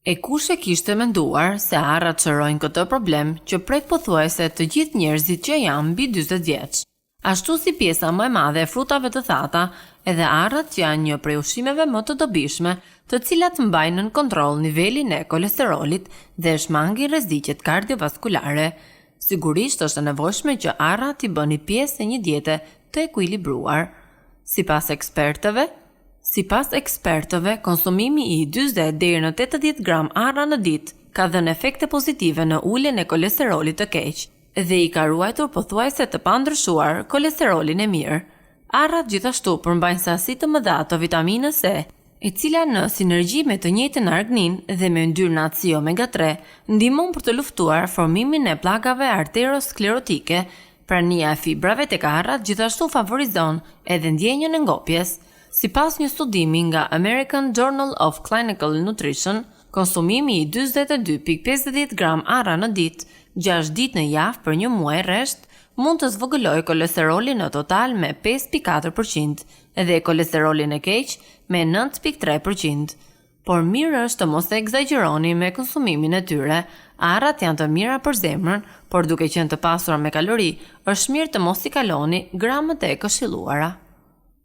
E kush e kishte menduar se arrat çërojnë këtë problem që prek pothuajse të gjithë njerëzit që janë mbi 40 vjeç. Ashtu si pjesa më e madhe e frutave të thata, edhe arrat janë një prej ushqimeve më të dobishme, të cilat mbajnë në kontroll nivelin e kolesterolit dhe shmangin rreziqet kardiovaskulare. Sigurisht është e nevojshme që arrat i bëni pjesë e një diete të ekuilibruar. Sipas ekspertëve, konsumimi i 40 deri në 80 gram arra në ditë ka dhënë efekte pozitive në uljen e kolesterolit të keq dhe i ka ruajtur pothuajse të pandryshuar kolesterolin e mirë. Arrat gjithashtu përmbajnë sasi të mëdha të vitaminës C, e cila në sinergji me të njëjtën arginin dhe me yndyrë natësi omega 3 ndihmon për të luftuar formimin e pllagave arteriosklerotike. Prania e fibrave tek arrat gjithashtu favorizon edhe ndjenjën e ngopjes. Sipas një studimi nga American Journal of Clinical Nutrition, konsumimi i 42.50 gram arra në ditë, 6 ditë në javë për një muaj rresht, mund të zvogëlojë kolesterolin në total me 5.4% dhe kolesterolin e keq me 9.3%. Por mirë është të mos e egzagjeroni me konsumimin e tyre. Arrat janë të mira për zemrën, por duke qenë të pasura me kalori, është mirë të mos i kaloni gramët e këshilluara.